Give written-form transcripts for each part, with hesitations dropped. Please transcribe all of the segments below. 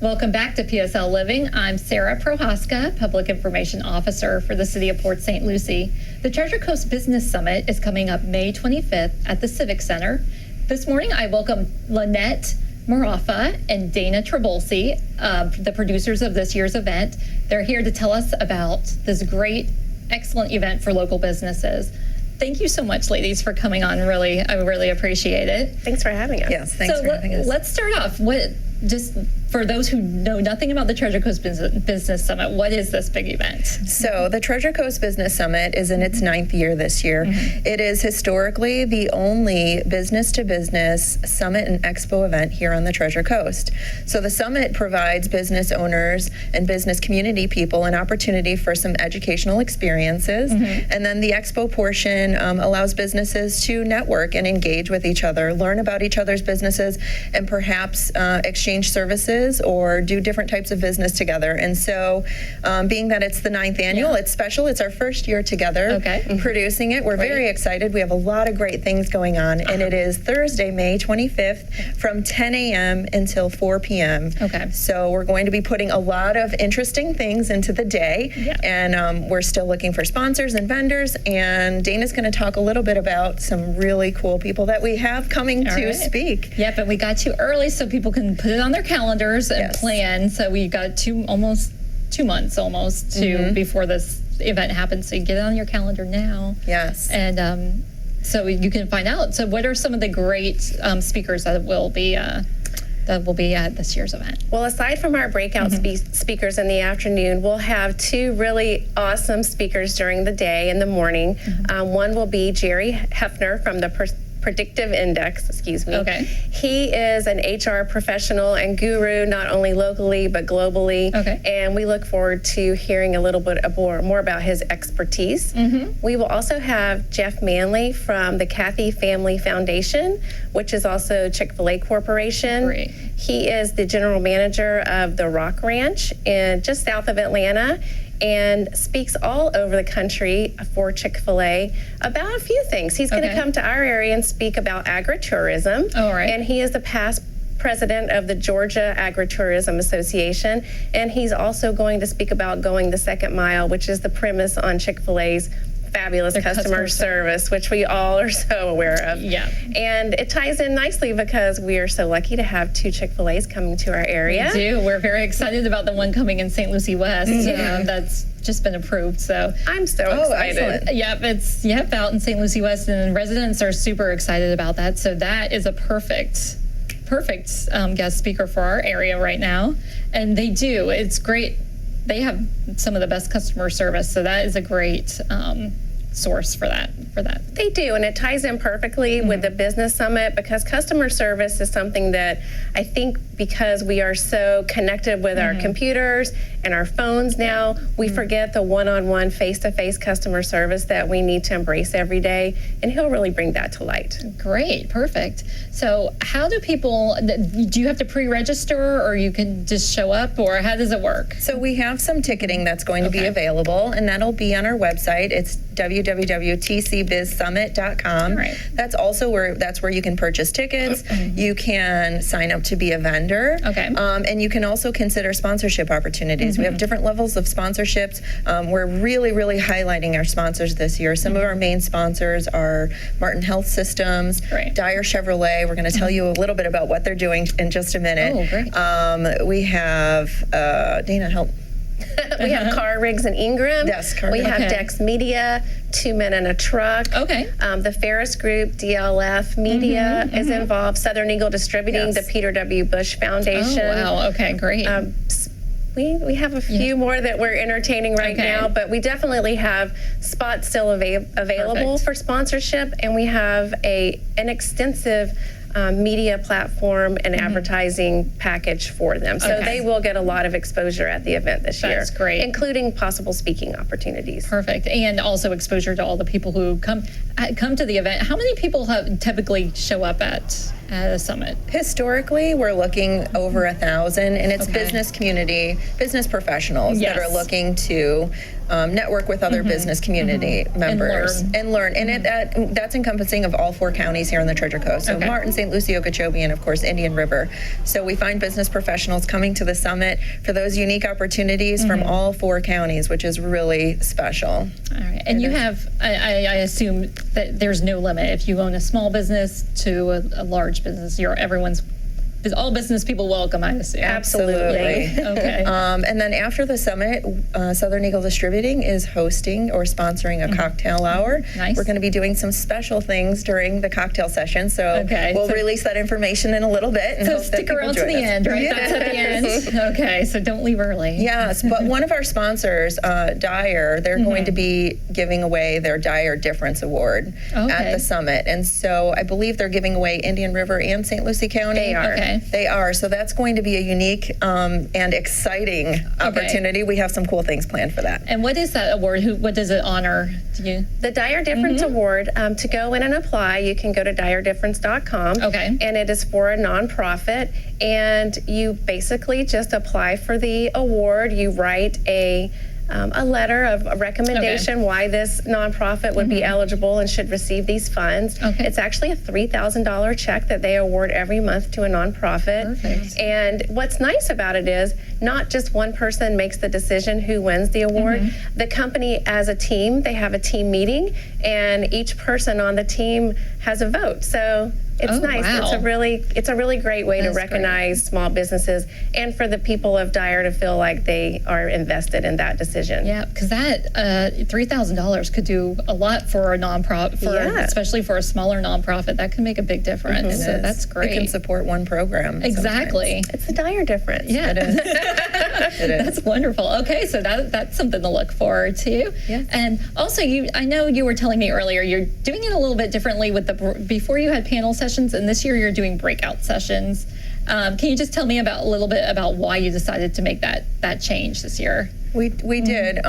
Welcome back to PSL Living. I'm Sarah Prohaska, Public Information Officer for the City of Port St. Lucie. The Treasure Coast Business Summit is coming up May 25th at the Civic Center. This morning, I welcome Lynette Marafa and Dana Trabolsi, the producers of this year's event. They're here to tell us about this great, excellent event for local businesses. Thank you so much, ladies, for coming on. I really appreciate it. Thanks for having us. Yes, thanks for having us. Let's start off. Just for those who know nothing about the Treasure Coast Business Summit, what is this big event? So the Treasure Coast Business Summit is in its 9th year this year. It is historically the only business-to-business summit and expo event here on the Treasure Coast. So the summit provides business owners and business community people an opportunity for some educational experiences. And then the expo portion allows businesses to network and engage with each other, learn about each other's businesses, and perhaps exchange services or do different types of business together. And so being that it's the 9th annual, it's special. It's our first year together producing it. We're very excited. We have a lot of great things going on. And it is Thursday, May 25th from 10 a.m. until 4 p.m. So we're going to be putting a lot of interesting things into the day. And we're still looking for sponsors and vendors. And Dana's going to talk a little bit about some really cool people that we have coming to speak. Yep, and we got you early so people can put it on their calendars and plan. So we got almost 2 months to before this event happens. So you get it on your calendar now. Yes. And so you can find out. So what are some of the great speakers that will be at this year's event? Well, aside from our breakout speakers in the afternoon, we'll have 2 really awesome speakers during the day in the morning. One will be Jerry Hefner from the Predictive Index, He is an HR professional and guru, not only locally, but globally. And we look forward to hearing a little bit more about his expertise. We will also have Jeff Manley from the Kathy Family Foundation, which is also Chick-fil-A Corporation. He is the general manager of the Rock Ranch just south of Atlanta, and speaks all over the country for Chick-fil-A about a few things. He's going to come to our area and speak about agritourism. And he is the past president of the Georgia Agritourism Association. And he's also going to speak about going the second mile, which is the premise on Chick-fil-A's fabulous customer service, which we all are so aware of. And it ties in nicely because we are so lucky to have 2 Chick-fil-A's coming to our area. We do. We're very excited about the one coming in St. Lucie West. That's just been approved. So I'm so excited. It's out in St. Lucie West, and residents are super excited about that. So that is a perfect guest speaker for our area right now. And they do. It's great. They have some of the best customer service, so that is a great source for that. They do, and it ties in perfectly with the business summit because customer service is something that I think because we are so connected with our computers and our phones now, we forget the one-on-one, face-to-face customer service that we need to embrace every day, and he'll really bring that to light. Great, perfect. So how do you have to pre-register, or you can just show up, or how does it work? So we have some ticketing that's going to be available, and that'll be on our website. It's www.tcbizsummit.com. That's also where you can purchase tickets. You can sign up to be a vendor. And you can also consider sponsorship opportunities. We have different levels of sponsorships. We're really, really highlighting our sponsors this year. Some of our main sponsors are Martin Health Systems, Dyer Chevrolet. We're going to tell you a little bit about what they're doing in just a minute. We have, Dana, help. We have Car Rigs and Ingram. We have Dex Media, 2 Men and a Truck. The Ferris Group, DLF Media is involved. Southern Eagle Distributing, the Peter W. Bush Foundation. Great. We have a few more that we're entertaining right now, but we definitely have spots still available for sponsorship, and we have an extensive media platform and advertising package for them. So they will get a lot of exposure at the event this year. That's great. Including possible speaking opportunities. Perfect. And also exposure to all the people who come to the event. How many people typically show up at at a summit? Historically, we're looking over 1,000, and it's Okay. business community, business professionals that are Yes. looking to network with other business community members and learn. And that's encompassing of all 4 counties here on the Treasure Coast. So Okay. Martin, St. Lucie, Okeechobee, and of course Indian River. So we find business professionals coming to the summit for those unique opportunities from all 4 counties, which is really special. All right. And you have, I assume that there's no limit. If you own a small business to a large business, is all business people welcome, I assume? Absolutely. Okay. And then after the summit, Southern Eagle Distributing is hosting or sponsoring a cocktail hour. Nice. We're going to be doing some special things during the cocktail session, so Okay, we'll so- release that information in a little bit. And So hope that stick people around to join the us. end, right? That's at the end. Okay, so don't leave early. Yes, but one of our sponsors, Dyer, they're going to be giving away their Dyer Difference Award Okay. at the summit. And so I believe they're giving away Indian River and St. Lucie County. They are. Okay. They are. So that's going to be a unique and exciting opportunity. We have some cool things planned for that. And what is that award? What does it honor? Do you? The Dyer Difference Award, to go in and apply, you can go to dyerdifference.com. Okay. And it is for a nonprofit. And you basically just apply for the award. You write a letter of a recommendation why this nonprofit would be eligible and should receive these funds. Okay. It's actually a $3,000 check that they award every month to a nonprofit. Perfect. And what's nice about it is not just one person makes the decision who wins the award. The company as a team, they have a team meeting, and each person on the team has a vote. So it's Oh, nice. wow. It's a really great way That's to recognize small businesses and for the people of Dyer to feel like they are invested in that decision. Yeah, because that $3,000 could do a lot for a nonprofit, Yeah. especially for a smaller nonprofit. That could make a big difference. So It is. that's great. It can support one program. Exactly. It's the Dyer Difference. Yeah. Sometimes. It is. That's wonderful. Okay, so that's something to look forward to. Yes. And also, I know you were telling me earlier, you're doing it a little bit differently with before you had panel sessions, and this year you're doing breakout sessions. Can you just tell me a little bit about why you decided to make that change this year? We did.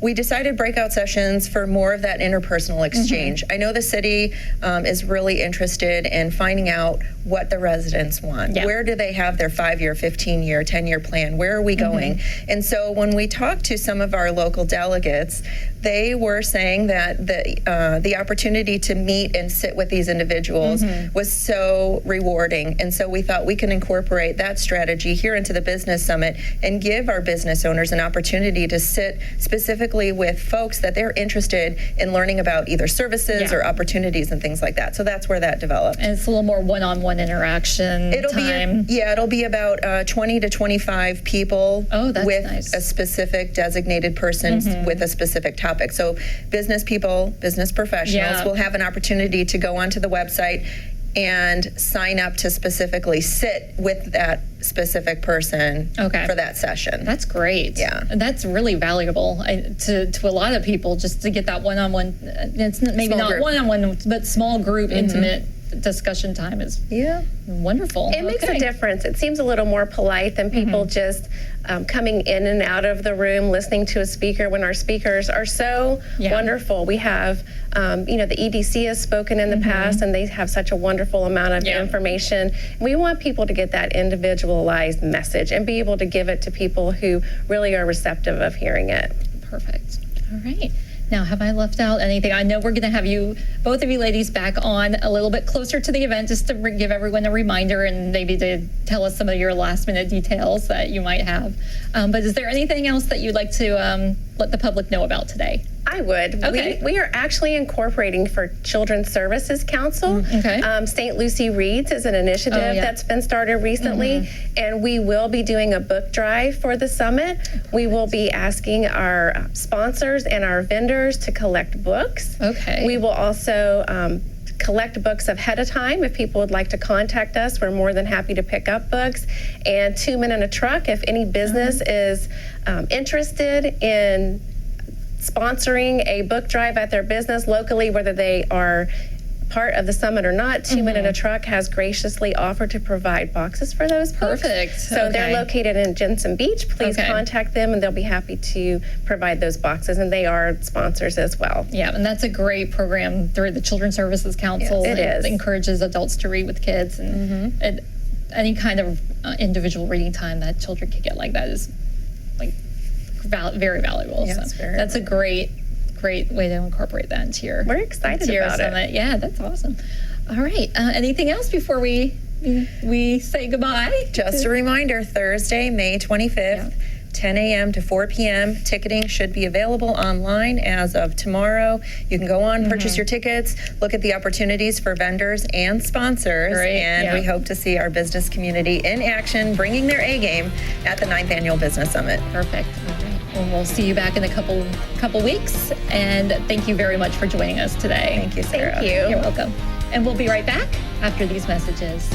We decided breakout sessions for more of that interpersonal exchange. I know the city is really interested in finding out what the residents want. Yeah. Where do they have their 5-year, 15-year, 10-year plan? Where are we going? And so when we talked to some of our local delegates, they were saying that the opportunity to meet and sit with these individuals was so rewarding. And so we thought we can incorporate that strategy here into the business summit and give our business owners an opportunity to sit specifically with folks that they're interested in learning about either services Yeah. or opportunities and things like that. So that's where that developed. And it's a little more one-on-one interaction time. It'll be about 20 to 25 people Oh, that's with nice. a specific designated person with a specific topic. So business people, business professionals Yeah. will have an opportunity to go onto the website and sign up to specifically sit with that specific person Okay. for that session. That's great. Yeah. And that's really valuable to a lot of people, just to get that one-on-one. It's maybe Small not group. one-on-one, but small group, intimate discussion time is Yeah. wonderful. It makes Okay. a difference. It seems a little more polite than people just coming in and out of the room listening to a speaker when our speakers are so Yeah. wonderful. We have, the EDC has spoken in the past and they have such a wonderful amount of Yeah. information. We want people to get that individualized message and be able to give it to people who really are receptive of hearing it. Perfect. All right. Now, have I left out anything? I know we're going to have both of you ladies back on a little bit closer to the event, just to give everyone a reminder and maybe to tell us some of your last minute details that you might have. But is there anything else that you'd like to let the public know about today? I would. Okay. We are actually incorporating for Children's Services Council. Okay. St. Lucie Reads is an initiative Oh, yeah. that's been started recently, and we will be doing a book drive for the summit. We will be asking our sponsors and our vendors to collect books. Okay. We will also collect books ahead of time. If people would like to contact us, we're more than happy to pick up books. And 2 Men in a Truck, if any business is interested in sponsoring a book drive at their business locally, whether they are part of the summit or not, Two Men in a Truck has graciously offered to provide boxes for those books. Perfect. So they're Okay. located in Jensen Beach. Please Okay. contact them, and they'll be happy to provide those boxes, and they are sponsors as well. Yeah, and that's a great program through the Children's Services Council. Yes, it is. Encourages adults to read with kids, and any kind of individual reading time that children can get like that is like very valuable. Yes, so very that's a great way to incorporate that into your We're excited into your about it. summit. Yeah, that's awesome. All right, anything else before we say goodbye? Just a reminder, Thursday, May 25th, 10 a.m. to 4 p.m. Ticketing should be available online as of tomorrow. You can go on, purchase your tickets, look at the opportunities for vendors and sponsors, Great, and yeah. we hope to see our business community in action, bringing their A game at the 9th Annual Business Summit. Perfect. All right. Well, we'll see you back in a couple weeks, and thank you very much for joining us today. Thank you, Sarah. Thank you. You're welcome. And we'll be right back after these messages.